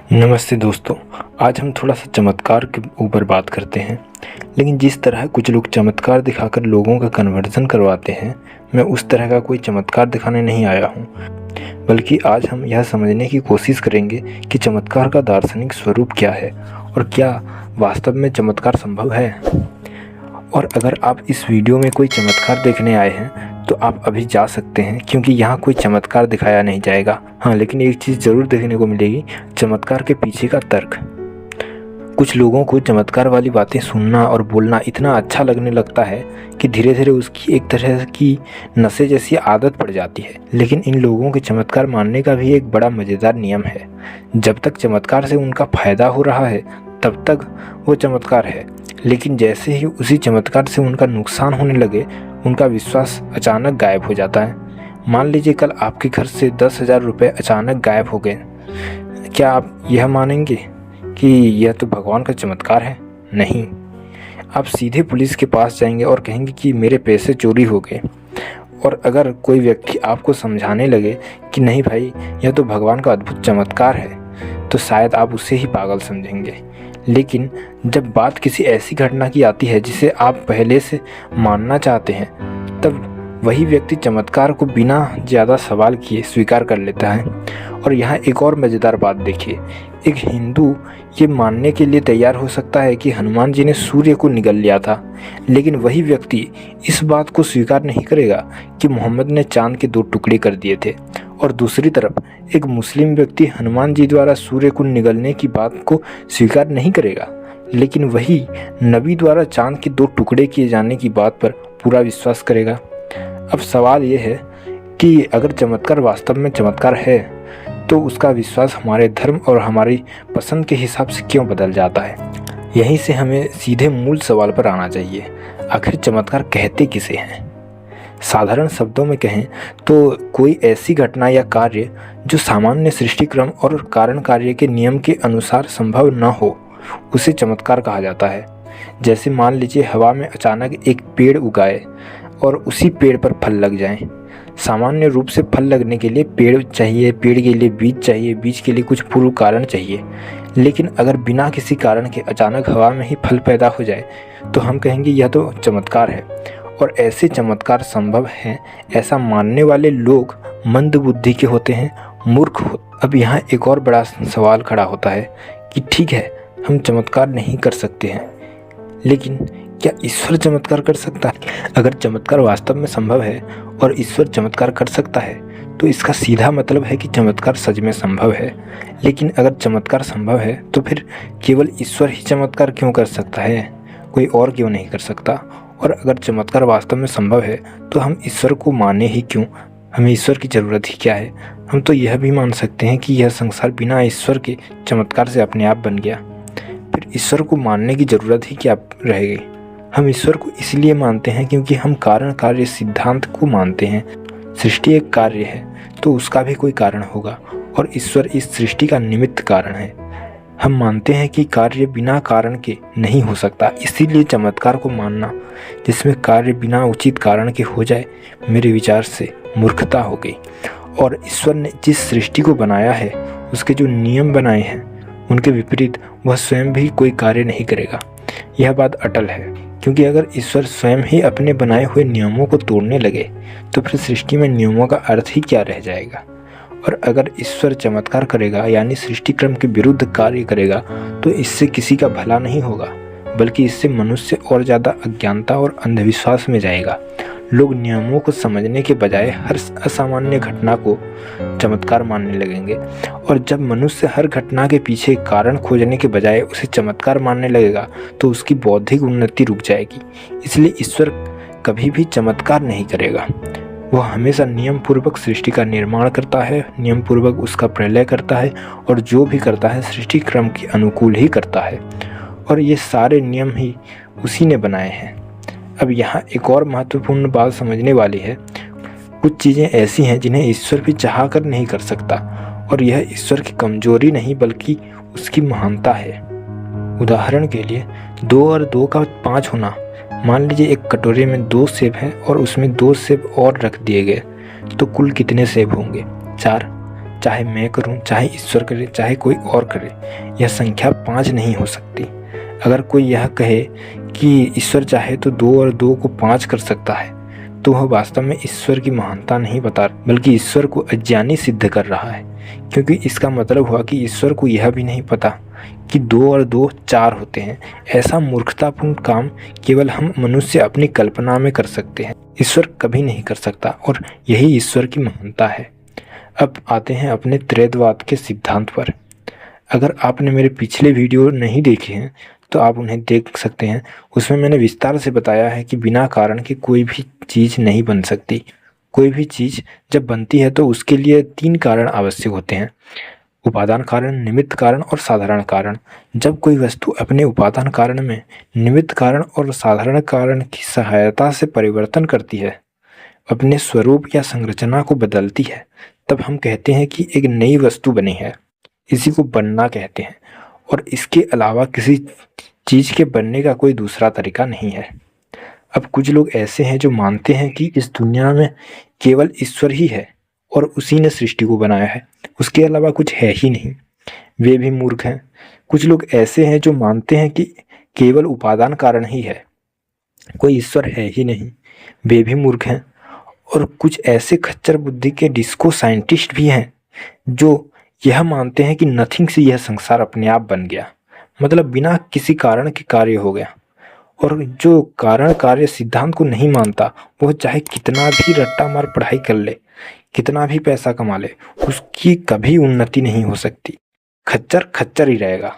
नमस्ते दोस्तों। आज हम थोड़ा सा चमत्कार के ऊपर बात करते हैं। लेकिन जिस तरह कुछ लोग चमत्कार दिखाकर लोगों का कन्वर्जन करवाते हैं, मैं उस तरह का कोई चमत्कार दिखाने नहीं आया हूँ, बल्कि आज हम यह समझने की कोशिश करेंगे कि चमत्कार का दार्शनिक स्वरूप क्या है और क्या वास्तव में चमत्कार संभव है। और अगर आप इस वीडियो में कोई चमत्कार देखने आए हैं तो आप अभी जा सकते हैं, क्योंकि यहाँ कोई चमत्कार दिखाया नहीं जाएगा। हाँ, लेकिन एक चीज़ ज़रूर देखने को मिलेगी, चमत्कार के पीछे का तर्क। कुछ लोगों को चमत्कार वाली बातें सुनना और बोलना इतना अच्छा लगने लगता है कि धीरे धीरे उसकी एक तरह की नशे जैसी आदत पड़ जाती है। लेकिन इन लोगों के चमत्कार मानने का भी एक बड़ा मज़ेदार नियम है। जब तक चमत्कार से उनका फ़ायदा हो रहा है तब तक वो चमत्कार है, लेकिन जैसे ही उसी चमत्कार से उनका नुकसान होने लगे, उनका विश्वास अचानक गायब हो जाता है। मान लीजिए कल आपके घर से 10,000 रुपये अचानक गायब हो गए। क्या आप यह मानेंगे कि यह तो भगवान का चमत्कार है? नहीं, आप सीधे पुलिस के पास जाएंगे और कहेंगे कि मेरे पैसे चोरी हो गए। और अगर कोई व्यक्ति आपको समझाने लगे कि नहीं भाई, यह तो भगवान का अद्भुत चमत्कार है, तो शायद आप उसे ही पागल समझेंगे। लेकिन जब बात किसी ऐसी घटना की आती है जिसे आप पहले से मानना चाहते हैं, तब वही व्यक्ति चमत्कार को बिना ज़्यादा सवाल किए स्वीकार कर लेता है। और यहाँ एक और मज़ेदार बात देखिए, एक हिंदू ये मानने के लिए तैयार हो सकता है कि हनुमान जी ने सूर्य को निगल लिया था, लेकिन वही व्यक्ति इस बात को स्वीकार नहीं करेगा कि मोहम्मद ने चांद के 2 टुकड़े कर दिए थे। और दूसरी तरफ एक मुस्लिम व्यक्ति हनुमान जी द्वारा सूर्य को निगलने की बात को स्वीकार नहीं करेगा, लेकिन वही नबी द्वारा चांद के 2 टुकड़े किए जाने की बात पर पूरा विश्वास करेगा। अब सवाल ये है कि अगर चमत्कार वास्तव में चमत्कार है, तो उसका विश्वास हमारे धर्म और हमारी पसंद के हिसाब से क्यों बदल जाता है? यहीं से हमें सीधे मूल सवाल पर आना चाहिए, आखिर चमत्कार कहते किसे हैं? साधारण शब्दों में कहें तो कोई ऐसी घटना या कार्य जो सामान्य सृष्टि क्रम और कारण कार्य के नियम के अनुसार संभव न हो, उसे चमत्कार कहा जाता है। जैसे मान लीजिए हवा में अचानक एक पेड़ उगाए और उसी पेड़ पर फल लग जाएं। सामान्य रूप से फल लगने के लिए पेड़ चाहिए, पेड़ के लिए बीज चाहिए, बीज के लिए कुछ पूर्व कारण चाहिए। लेकिन अगर बिना किसी कारण के अचानक हवा में ही फल पैदा हो जाए तो हम कहेंगे यह तो चमत्कार है। और ऐसे चमत्कार संभव हैं, ऐसा मानने वाले लोग मंद बुद्धि के होते हैं, मूर्ख हो। अब यहाँ एक और बड़ा सवाल खड़ा होता है कि ठीक है, हम चमत्कार नहीं कर सकते हैं, लेकिन क्या ईश्वर चमत्कार कर सकता है? अगर चमत्कार वास्तव में संभव है और ईश्वर चमत्कार कर सकता है, तो इसका सीधा मतलब है कि चमत्कार सच में संभव है। लेकिन अगर चमत्कार संभव है तो फिर केवल ईश्वर ही चमत्कार क्यों कर सकता है, कोई और क्यों नहीं कर सकता? और अगर चमत्कार वास्तव में संभव है तो हम ईश्वर को माने ही क्यों? हमें ईश्वर की ज़रूरत ही क्या है? हम तो यह भी मान सकते हैं कि यह संसार बिना ईश्वर के चमत्कार से अपने आप बन गया। फिर ईश्वर को मानने की ज़रूरत ही क्या रह गई? हम ईश्वर को इसलिए मानते हैं क्योंकि हम कारण कार्य सिद्धांत को मानते हैं। सृष्टि एक कार्य है तो उसका भी कोई कारण होगा, और ईश्वर इस सृष्टि का निमित्त कारण है। हम मानते हैं कि कार्य बिना कारण के नहीं हो सकता, इसीलिए चमत्कार को मानना जिसमें कार्य बिना उचित कारण के हो जाए, मेरे विचार से मूर्खता हो गई। और ईश्वर ने जिस सृष्टि को बनाया है, उसके जो नियम बनाए हैं, उनके विपरीत वह स्वयं भी कोई कार्य नहीं करेगा। यह बात अटल है, क्योंकि अगर ईश्वर स्वयं ही अपने बनाए हुए नियमों को तोड़ने लगे तो फिर सृष्टि में नियमों का अर्थ ही क्या रह जाएगा? और अगर ईश्वर चमत्कार करेगा, यानी सृष्टि क्रम के विरुद्ध कार्य करेगा, तो इससे किसी का भला नहीं होगा, बल्कि इससे मनुष्य और ज़्यादा अज्ञानता और अंधविश्वास में जाएगा। लोग नियमों को समझने के बजाय हर असामान्य घटना को चमत्कार मानने लगेंगे। और जब मनुष्य हर घटना के पीछे कारण खोजने के बजाय उसे चमत्कार मानने लगेगा, तो उसकी बौद्धिक उन्नति रुक जाएगी। इसलिए ईश्वर कभी भी चमत्कार नहीं करेगा। वह हमेशा नियम पूर्वक सृष्टि का निर्माण करता है, नियम पूर्वक उसका प्रलय करता है, और जो भी करता है सृष्टि क्रम के अनुकूल ही करता है। और ये सारे नियम ही उसी ने बनाए हैं। अब यहाँ एक और महत्वपूर्ण बात समझने वाली है। कुछ चीज़ें ऐसी हैं जिन्हें ईश्वर भी चाह कर नहीं कर सकता, और यह ईश्वर की कमजोरी नहीं बल्कि उसकी महानता है। उदाहरण के लिए 2 और 2 का 5 होना। मान लीजिए एक कटोरे में 2 सेब हैं और उसमें 2 सेब और रख दिए गए, तो कुल कितने सेब होंगे? 4। चाहे मैं करूं, चाहे ईश्वर करे, चाहे कोई और करे, यह संख्या 5 नहीं हो सकती। अगर कोई यह कहे कि ईश्वर चाहे तो 2 और 2 को 5 कर सकता है, तो वह वास्तव में ईश्वर की महानता नहीं बता, बल्कि ईश्वर को अज्ञानी सिद्ध कर रहा है। क्योंकि इसका मतलब हुआ कि ईश्वर को यह भी नहीं पता कि 2 और 2 4 होते हैं। ऐसा मूर्खतापूर्ण काम केवल हम मनुष्य अपनी कल्पना में कर सकते हैं, ईश्वर कभी नहीं कर सकता, और यही ईश्वर की महानता है। अब आते हैं अपने त्रैधवाद के सिद्धांत पर। अगर आपने मेरे पिछले वीडियो नहीं देखे हैं तो आप उन्हें देख सकते हैं। उसमें मैंने विस्तार से बताया है कि बिना कारण के कोई भी चीज़ नहीं बन सकती। कोई भी चीज़ जब बनती है तो उसके लिए 3 कारण आवश्यक होते हैं: उपादान कारण, निमित्त कारण और साधारण कारण। जब कोई वस्तु अपने उपादान कारण में निमित्त कारण और साधारण कारण की सहायता से परिवर्तन करती है, अपने स्वरूप या संरचना को बदलती है, तब हम कहते हैं कि एक नई वस्तु बनी है। इसी को बनना कहते हैं, और इसके अलावा किसी चीज़ के बनने का कोई दूसरा तरीका नहीं है। अब कुछ लोग ऐसे हैं जो मानते हैं कि इस दुनिया में केवल ईश्वर ही है और उसी ने सृष्टि को बनाया है, उसके अलावा कुछ है ही नहीं। वे भी मूर्ख हैं। कुछ लोग ऐसे हैं जो मानते हैं कि केवल उपादान कारण ही है, कोई ईश्वर है ही नहीं। वे भी मूर्ख हैं। और कुछ ऐसे खच्चर बुद्धि के डिस्को साइंटिस्ट भी हैं जो यह मानते हैं कि नथिंग से यह संसार अपने आप बन गया, मतलब बिना किसी कारण के कार्य हो गया। और जो कारण कार्य सिद्धांत को नहीं मानता, वह चाहे कितना भी रट्टा मार पढ़ाई कर ले, कितना भी पैसा कमा ले, उसकी कभी उन्नति नहीं हो सकती। खच्चर खच्चर ही रहेगा।